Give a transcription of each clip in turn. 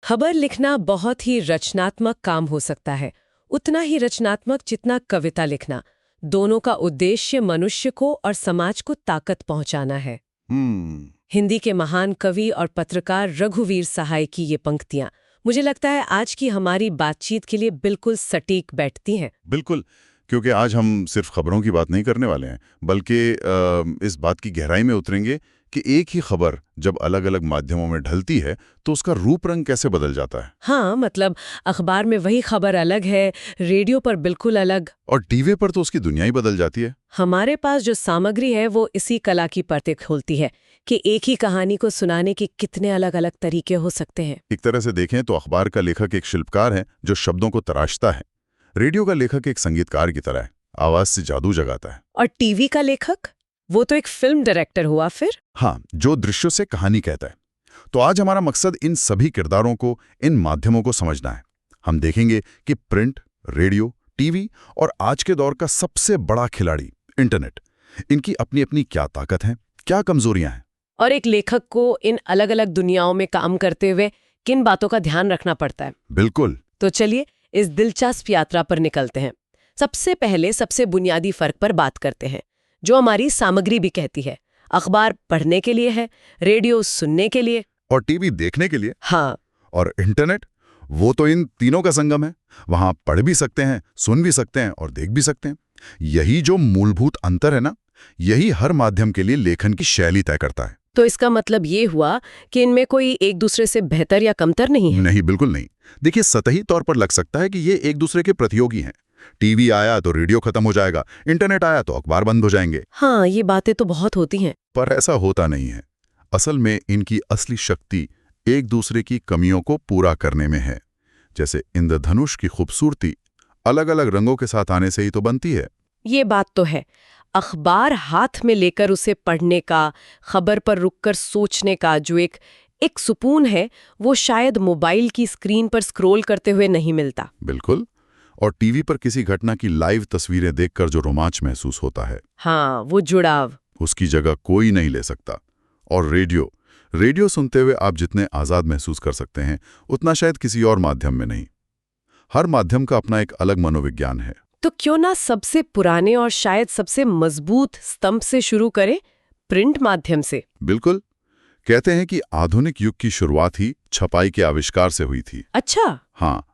खबर लिखना बहुत ही रचनात्मक काम हो सकता है, उतना ही रचनात्मक जितना कविता लिखना। दोनों का उद्देश्य मनुष्य को और समाज को ताकत पहुंचाना है। हिंदी के महान कवि और पत्रकार रघुवीर सहाय की ये पंक्तियां मुझे लगता है आज की हमारी बातचीत के लिए बिल्कुल सटीक बैठती हैं। बिल्कुल, क्योंकि आज हम सिर्फ खबरों की बात नहीं करने वाले हैं, बल्कि इस बात की गहराई में उतरेंगे कि एक ही खबर जब अलग अलग माध्यमों में ढलती है तो उसका रूप रंग कैसे बदल जाता है। हाँ, मतलब अखबार में वही खबर अलग है, रेडियो पर बिल्कुल अलग, और टीवी पर तो उसकी दुनिया ही बदल जाती है। हमारे पास जो सामग्री है वो इसी कला की परतें खोलती है कि एक ही कहानी को सुनाने के कितने अलग अलग तरीके हो सकते हैं। एक तरह से देखें तो अखबार का लेखक एक शिल्पकार है जो शब्दों को तराशता है। रेडियो का लेखक एक संगीतकार की तरह है, आवाज से जादू जगाता है। और टीवी का लेखक, वो तो एक फिल्म डायरेक्टर हुआ फिर। हाँ, जो दृश्यों से कहानी कहता है। तो आज हमारा मकसद इन सभी किरदारों को, इन माध्यमों को समझना है। हम देखेंगे कि प्रिंट, रेडियो, टीवी और आज के दौर का सबसे बड़ा खिलाड़ी इंटरनेट, इनकी अपनी अपनी क्या ताकत है, क्या कमजोरियां हैं, और एक लेखक को इन अलग अलग दुनियाओं में काम करते हुए किन बातों का ध्यान रखना पड़ता है। बिल्कुल। तो चलिए इस दिलचस्प यात्रा पर निकलते हैं। सबसे पहले सबसे बुनियादी फर्क पर बात करते हैं, जो हमारी सामग्री भी कहती है। अखबार पढ़ने के लिए है, रेडियो सुनने के लिए और टीवी देखने के लिए। हाँ, और इंटरनेट, वो तो इन तीनों का संगम है। वहां पढ़ भी सकते हैं, सुन भी सकते हैं और देख भी सकते हैं। यही जो मूलभूत अंतर है ना, यही हर माध्यम के लिए लेखन की शैली तय करता है। तो इसका मतलब ये हुआ कि इनमें कोई एक दूसरे से बेहतर या कमतर नहीं है। नहीं, बिल्कुल नहीं। देखिए, सतही तौर पर लग सकता है कि ये एक दूसरे के प्रतियोगी हैं। टीवी आया तो रेडियो खत्म हो जाएगा, इंटरनेट आया तो अखबार बंद हो जाएंगे। हाँ, ये बातें तो बहुत होती हैं। पर ऐसा होता नहीं है। असल में इनकी असली शक्ति एक दूसरे की कमियों को पूरा करने में है। जैसे इंद्रधनुष की खूबसूरती अलग अलग रंगों के साथ आने से ही तो बनती है। ये बात तो है। अखबार हाथ में लेकर उसे पढ़ने का, खबर पर रुककर सोचने का जो एक सुकून है, वो शायद मोबाइल की स्क्रीन पर स्क्रॉल करते हुए नहीं मिलता। बिल्कुल। और टीवी पर किसी घटना की लाइव तस्वीरें देखकर जो रोमांच महसूस होता है, हाँ, वो जुड़ाव, उसकी जगह कोई नहीं ले सकता। और रेडियो सुनते हुए आप जितने आज़ाद महसूस कर सकते हैं, उतना शायद किसी और माध्यम में नहीं। हर माध्यम का अपना एक अलग मनोविज्ञान है। तो क्यों ना सबसे पुराने और शायद सबसे मजबूत स्तंभ से शुरू करें, प्रिंट माध्यम से। बिल्कुल। कहते हैं कि आधुनिक युग की शुरुआत ही छपाई के आविष्कार से हुई थी। अच्छा। हाँ,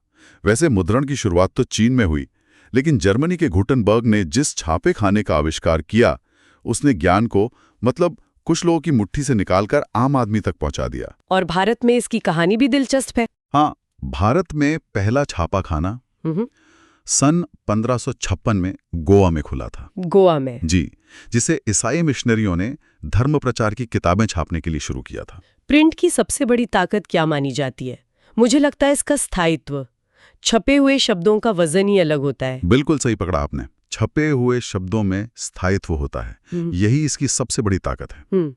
वैसे मुद्रण की शुरुआत तो चीन में हुई, लेकिन जर्मनी के गुटेनबर्ग ने जिस छापे खाने का आविष्कार किया, उसने ज्ञान को, मतलब कुछ लोगों की मुट्ठी से निकालकर आम आदमी तक पहुंचा दिया। और भारत में इसकी कहानी भी दिलचस्प है। हाँ, भारत में पहला छापाखाना सन 1556 में गोवा में खुला था। गोवा में? जी, जिसे ईसाई मिशनरियों ने धर्म प्रचार की किताबें छापने के लिए शुरू किया था। प्रिंट की सबसे बड़ी ताकत क्या मानी जाती है? मुझे लगता है इसका स्थायित्व। छपे हुए शब्दों का वजन ही अलग होता है। बिल्कुल सही पकड़ा आपने। छपे हुए शब्दों में स्थायित्व होता है, यही इसकी सबसे बड़ी ताकत है।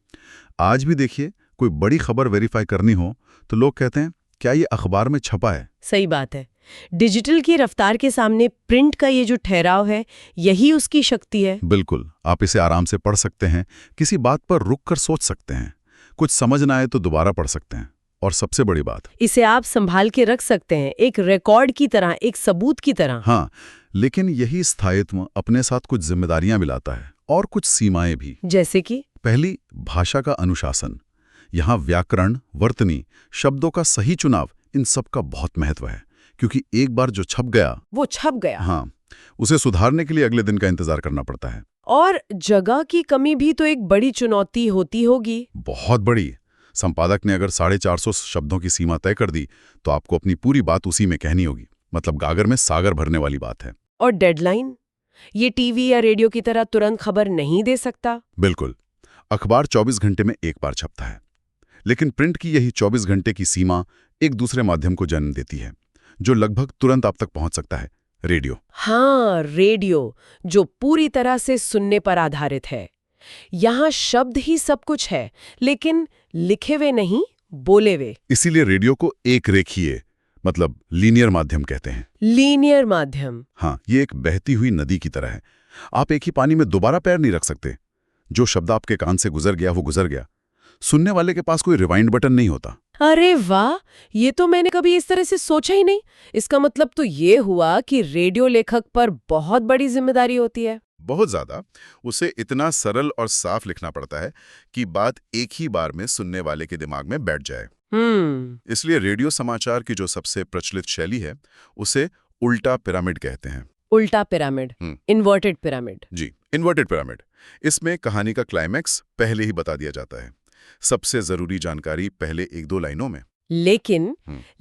आज भी देखिए, कोई बड़ी खबर वेरीफाई करनी हो तो लोग कहते हैं, क्या ये अखबार में छपा है? सही बात है। डिजिटल की रफ्तार के सामने प्रिंट का ये जो ठहराव है, यही उसकी शक्ति है। बिल्कुल। आप इसे आराम से पढ़ सकते हैं, किसी बात पर रुक कर सोच सकते हैं, कुछ समझ ना आए तो दोबारा पढ़ सकते हैं, और सबसे बड़ी बात, इसे आप संभाल के रख सकते हैं, एक रिकॉर्ड की तरह, एक सबूत की तरह। हाँ, लेकिन यही स्थायित्व अपने साथ कुछ जिम्मेदारियां भी लाता है और कुछ सीमाएं भी। जैसे कि पहली, भाषा का अनुशासन। यहाँ व्याकरण, वर्तनी, शब्दों का सही चुनाव, इन सब का बहुत महत्व है, क्योंकि एक बार जो छप गया, वो छप गया। हाँ, उसे सुधारने के लिए अगले दिन का इंतजार करना पड़ता है। और जगह की कमी भी तो एक बड़ी चुनौती होती होगी। बहुत बड़ी। संपादक ने अगर 450 शब्दों की सीमा तय कर दी तो आपको अपनी पूरी बात उसी में कहनी होगी। मतलब गागर में सागर भरने वाली बात है। और डेडलाइन, ये टीवी या रेडियो की तरह तुरंत खबर नहीं दे सकता। बिल्कुल। अखबार 24 घंटे में एक बार छपता है, लेकिन प्रिंट की यही 24 घंटे की सीमा एक दूसरे माध्यम को जन्म देती है, जो लगभग तुरंत आप तक पहुंच सकता है, रेडियो। हाँ, रेडियो, जो पूरी तरह से सुनने पर आधारित है। यहाँ शब्द ही सब कुछ है, लेकिन लिखे हुए नहीं, बोले हुए। इसीलिए रेडियो को एक रेखीय, मतलब लीनियर माध्यम कहते हैं। लीनियर माध्यम? हाँ, ये एक बहती हुई नदी की तरह है। आप एक ही पानी में दोबारा पैर नहीं रख सकते। जो शब्द आपके कान से गुजर गया वो गुजर गया। सुनने वाले के पास कोई रिवाइंड बटन नहीं होता। अरे वाह, ये तो मैंने कभी इस तरह से सोचा ही नहीं। इसका मतलब तो ये हुआ कि रेडियो लेखक पर बहुत बड़ी जिम्मेदारी होती है। बहुत ज्यादा। उसे इतना सरल और साफ लिखना पड़ता है कि बात एक ही बार में सुनने वाले के दिमाग में बैठ जाए। इसलिए रेडियो समाचार की जो सबसे प्रचलित शैली है उसे उल्टा पिरामिड कहते हैं। उल्टा पिरामिड, इन्वर्टेड पिरामिड। जी, इन्वर्टेड पिरामिड। इसमें कहानी का क्लाइमैक्स पहले ही बता दिया जाता है, सबसे जरूरी जानकारी पहले 1-2 लाइनों में।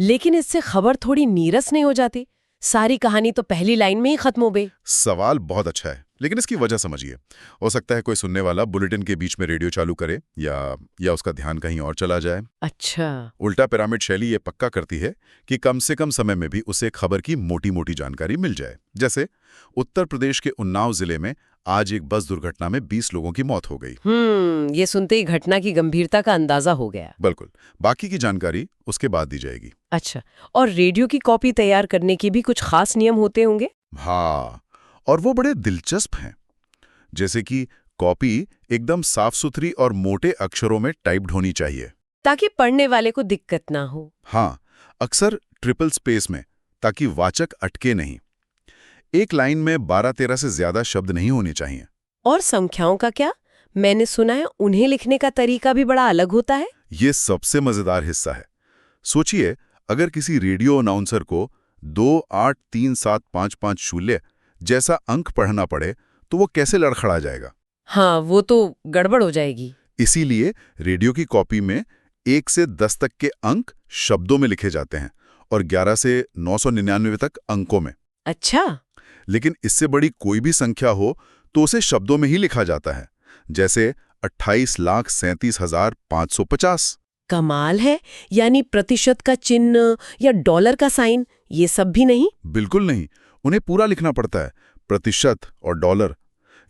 लेकिन इससे खबर थोड़ी नीरस नहीं हो जाती? सारी कहानी तो पहली लाइन में ही खत्म हो गई। सवाल बहुत अच्छा है, लेकिन इसकी वजह समझिए। हो सकता है कोई सुनने वाला बुलेटिन के बीच में रेडियो चालू करे या उसका ध्यान कहीं और चला जाए। अच्छा। उल्टा पिरामिड शैली ये पक्का करती है कि कम से कम समय में भी उसे खबर की मोटी-मोटी जानकारी मिल जाए। जैसे उत्तर प्रदेश के उन्नाव जिले में आज एक बस दुर्घटना में 20 लोगों की मौत हो गई। ये सुनते ही घटना की गंभीरता का अंदाजा हो गया। बिल्कुल। बाकी की जानकारी उसके बाद दी जाएगी। अच्छा, और रेडियो की कॉपी तैयार करने के भी कुछ खास नियम होते होंगे? हाँ, और वो बड़े दिलचस्प हैं। जैसे कि कॉपी एकदम साफ सुथरी और मोटे अक्षरों में टाइप्ड होनी चाहिए, ताकि पढ़ने वाले को दिक्कत ना हो। हाँ, अक्सर ट्रिपल स्पेस में, ताकि वाचक अटके नहीं। एक लाइन में 12-13 से ज्यादा शब्द नहीं होने चाहिए। और संख्याओं का क्या? मैंने सुना है उन्हें लिखने का तरीका भी बड़ा अलग होता है। ये सबसे मजेदार हिस्सा है। सोचिए, अगर किसी रेडियो अनाउंसर को 2837550 जैसा अंक पढ़ना पड़े तो वो कैसे लड़खड़ा जाएगा? हाँ, वो तो गड़बड़ हो जाएगी। इसीलिए रेडियो की कॉपी में 1 से 10 तक के अंक शब्दों में लिखे जाते हैं और 11 से 999 तक अंकों में। अच्छा। लेकिन इससे बड़ी कोई भी संख्या हो तो उसे शब्दों में ही लिखा जाता है, जैसे 28,37,550। कमाल है। यानी प्रतिशत का चिन्ह या डॉलर का साइन, ये सब भी नहीं? बिल्कुल नहीं, उन्हें पूरा लिखना पड़ता है। प्रतिशत और डॉलर,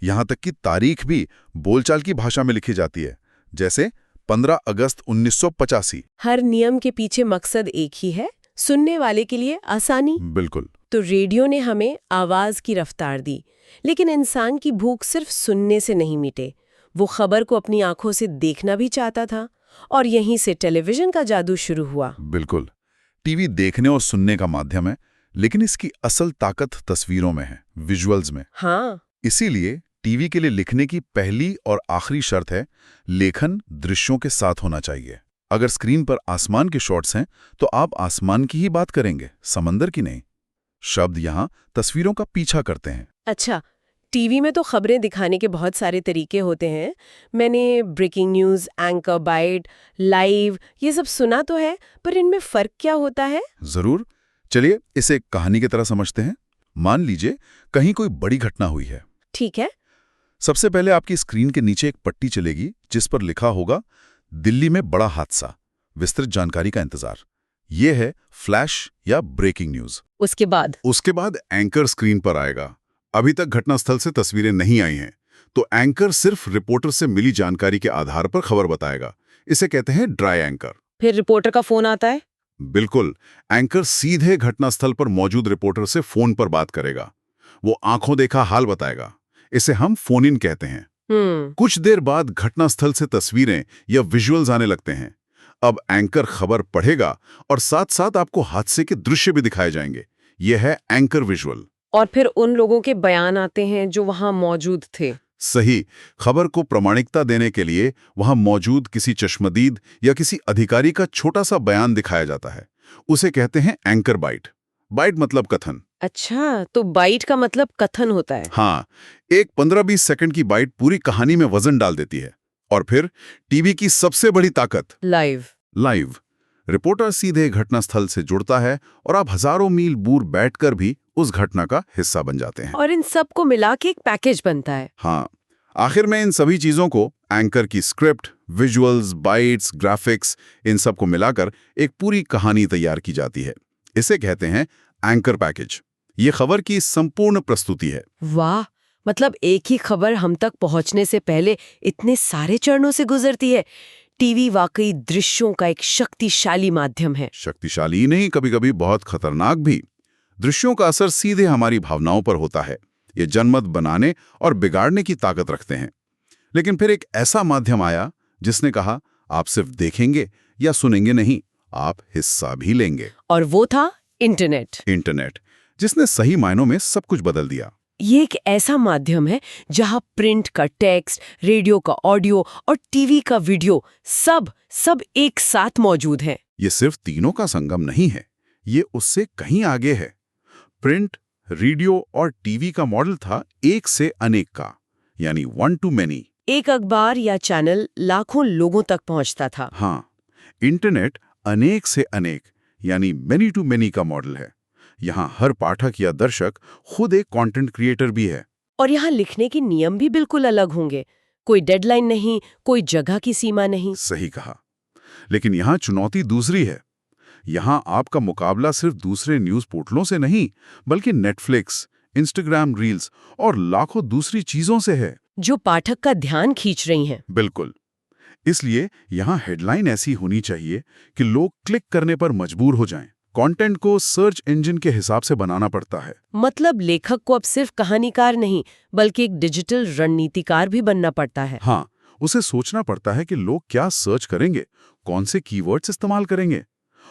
यहां तक कि तारीख भी बोलचाल की भाषा में लिखी जाती है, जैसे 15 अगस्त 1985। हर नियम के पीछे मकसद एक ही है, सुनने वाले के लिए आसानी। बिल्कुल। तो रेडियो ने हमें आवाज की रफ्तार दी, लेकिन इंसान की भूख सिर्फ सुनने से नहीं मिटे। वो खबर को अपनी आंखों से देखना भी चाहता था, और यहीं से टेलीविजन का जादू शुरू हुआ। बिल्कुल। टीवी देखने और सुनने का माध्यम है, लेकिन इसकी असल ताकत तस्वीरों में है, विजुअल्स में। हाँ। इसीलिए टीवी के लिए लिखने की पहली और आखिरी शर्त है, लेखन दृश्यों के साथ होना चाहिए। अगर स्क्रीन पर आसमान के शॉट्स हैं तो आप आसमान की ही बात करेंगे, समंदर की नहीं। शब्द यहाँ तस्वीरों का पीछा करते हैं। अच्छा, टीवी में तो खबरें दिखाने के बहुत सारे तरीके होते हैं। मैंने breaking news, anchor bite, live, ये सब सुना तो है, पर इनमें फर्क क्या होता है? जरूर, चलिए इसे कहानी की तरह समझते हैं। मान लीजिए कहीं कोई बड़ी घटना हुई है। ठीक है। सबसे पहले आपकी स्क्रीन के नीचे एक पट्टी चलेगी जिस पर लिखा होगा, दिल्ली में बड़ा हादसा, विस्तृत जानकारी का इंतजार। ये है फ्लैश या ब्रेकिंग न्यूज। उसके बाद एंकर स्क्रीन पर आएगा। अभी तक घटनास्थल से तस्वीरें नहीं आई हैं, तो एंकर सिर्फ रिपोर्टर से मिली जानकारी के आधार पर खबर बताएगा। इसे कहते हैं ड्राई एंकर। फिर रिपोर्टर का फोन आता है? बिल्कुल। एंकर सीधे घटनास्थल पर मौजूद रिपोर्टर से फोन पर बात करेगा। वो आंखों देखा हाल बताएगा। इसे हम फोन इन कहते हैं। कुछ देर बाद घटनास्थल से तस्वीरें या विजुअल्स आने लगते हैं। अब एंकर खबर पढ़ेगा और साथ साथ आपको हादसे के दृश्य भी दिखाए जाएंगे। यह है एंकर विजुअल। और फिर उन लोगों के बयान आते हैं जो वहां मौजूद थे। सही। खबर को प्रामाणिकता देने के लिए वहां मौजूद किसी चश्मदीद या किसी अधिकारी का छोटा सा बयान दिखाया जाता है। उसे कहते हैं एंकर बाइट। बाइट मतलब कथन। अच्छा, तो बाइट का मतलब कथन होता है। हाँ, एक 15-20 सेकंड की बाइट पूरी कहानी में वजन डाल देती है। और फिर टीवी की सबसे बड़ी ताकत, लाइव। रिपोर्टर सीधे घटनास्थल से जुड़ता है और आप हजारों मील दूर बैठकर भी उस घटना का हिस्सा बन जाते हैं। और इन सब को मिला के एक पैकेज बनता है। हाँ, आखिर में इन सभी चीजों को, एंकर की स्क्रिप्ट, विजुअल्स, बाइट्स, ग्राफिक्स, इन सब को मिलाकर एक पूरी कहानी तैयार की जाती है। इसे कहते हैं एंकर पैकेज। ये खबर की संपूर्ण प्रस्तुति है। वाह, मतलब एक ही खबर हम तक पहुंचने से पहले इतने सारे चरणों से गुजरती है। टीवी वाकई दृश्यों का एक शक्तिशाली माध्यम है। शक्तिशाली ही नहीं, कभी-कभी बहुत खतरनाक भी। दृश्यों का असर सीधे हमारी भावनाओं पर होता है। ये जनमत बनाने और बिगाड़ने की ताकत रखते हैं। लेकिन फिर एक ऐसा माध्यम आया जिसने कहा, आप सिर्फ देखेंगे या सुनेंगे नहीं, आप हिस्सा भी लेंगे। और वो था इंटरनेट। इंटरनेट, जिसने सही मायनों में सब कुछ बदल दिया। ये एक ऐसा माध्यम है जहां प्रिंट का टेक्स्ट, रेडियो का ऑडियो और टीवी का वीडियो सब एक साथ मौजूद हैं। ये सिर्फ तीनों का संगम नहीं है, ये उससे कहीं आगे है। प्रिंट, रेडियो और टीवी का मॉडल था एक से अनेक का, यानी वन टू मेनी। एक अखबार या चैनल लाखों लोगों तक पहुंचता था। हाँ, इंटरनेट अनेक से अनेक, यानी मेनी टू मेनी का मॉडल है। यहाँ हर पाठक या दर्शक खुद एक कंटेंट क्रिएटर भी है। और यहाँ लिखने के नियम भी बिल्कुल अलग होंगे। कोई डेडलाइन नहीं, कोई जगह की सीमा नहीं। सही कहा। लेकिन यहाँ चुनौती दूसरी है। यहाँ आपका मुकाबला सिर्फ दूसरे न्यूज़ पोर्टलों से नहीं, बल्कि नेटफ्लिक्स, इंस्टाग्राम रील्स और लाखों दूसरी चीज़ों से है, जो पाठक का ध्यान खींच रही हैं। बिल्कुल। इसलिए यहाँ हेडलाइन ऐसी होनी चाहिए कि लोग क्लिक करने पर मजबूर हो जाएं। कंटेंट को सर्च इंजन के हिसाब से बनाना पड़ता है। मतलब लेखक को अब सिर्फ कहानीकार नहीं, बल्कि एक डिजिटल रणनीतिकार भी बनना पड़ता है। हाँ, उसे सोचना पड़ता है कि लोग क्या सर्च करेंगे, कौन से कीवर्ड्स इस्तेमाल करेंगे।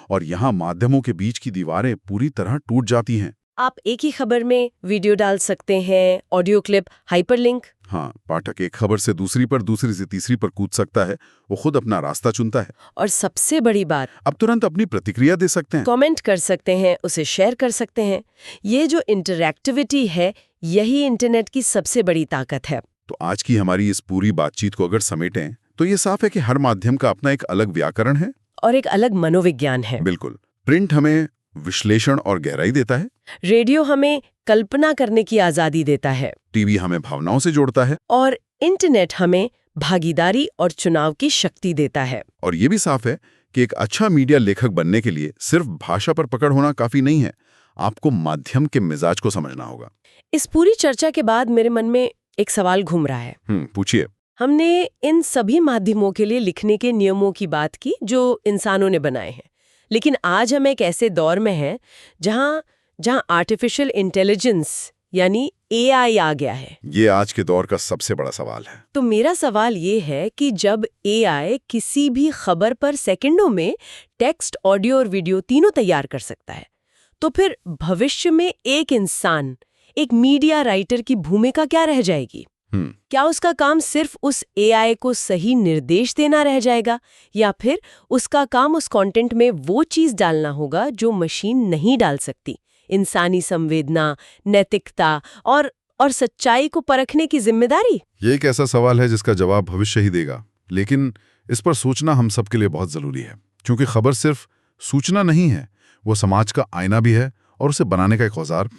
और यहाँ माध्यमों के बीच की दीवारें पूरी तरह टूट जाती हैं। आप एक ही खबर में वीडियो डाल सकते हैं, ऑडियो क्लिप, हाइपरलिंक। हाँ, पाठक एक खबर से दूसरी पर, दूसरी से तीसरी पर कूद सकता है। वो खुद अपना रास्ता चुनता है। और सबसे बड़ी बात, अब तुरंत अपनी प्रतिक्रिया दे सकते हैं, कमेंट कर सकते हैं, उसे शेयर कर सकते हैं। ये जो इंटरैक्टिविटी है, यही इंटरनेट की सबसे बड़ी ताकत है। तो आज की हमारी इस पूरी बातचीत को अगर समेटें तो ये साफ है कि हर माध्यम का अपना एक अलग व्याकरण है और एक अलग मनोविज्ञान है। बिल्कुल। प्रिंट हमें विश्लेषण और गहराई देता है, रेडियो हमें कल्पना करने की आजादी देता है, टीवी हमें भावनाओं से जोड़ता है, और इंटरनेट हमें भागीदारी और चुनाव की शक्ति देता है। और ये भी साफ है कि एक अच्छा मीडिया लेखक बनने के लिए सिर्फ भाषा पर पकड़ होना काफी नहीं है, आपको माध्यम के मिजाज को समझना होगा। इस पूरी चर्चा के बाद मेरे मन में एक सवाल घूम रहा है। पूछिए। हमने इन सभी माध्यमों के लिए लिखने के नियमों की बात की जो इंसानों ने बनाए हैं, लेकिन आज हम एक ऐसे दौर में हैं जहां आर्टिफिशियल इंटेलिजेंस यानी एआई आ गया है। ये आज के दौर का सबसे बड़ा सवाल है। तो मेरा सवाल ये है कि जब एआई किसी भी खबर पर सेकंडों में टेक्स्ट, ऑडियो और वीडियो तीनों तैयार कर सकता है, तो फिर भविष्य में एक इंसान, एक मीडिया राइटर की भूमिका क्या रह जाएगी? क्या उसका काम सिर्फ उस एआई को सही निर्देश देना रह जाएगा, या फिर उसका काम उस कंटेंट में वो चीज डालना होगा जो मशीन नहीं डाल सकती? इंसानी संवेदना, नैतिकता और सच्चाई को परखने की जिम्मेदारी। ये एक ऐसा सवाल है जिसका जवाब भविष्य ही देगा, लेकिन इस पर सोचना हम सबके लिए बहुत जरूरी है, क्योंकि खबर सिर्फ सूचना नहीं है, वो समाज का आईना भी है और उसे बनाने का एक औजार।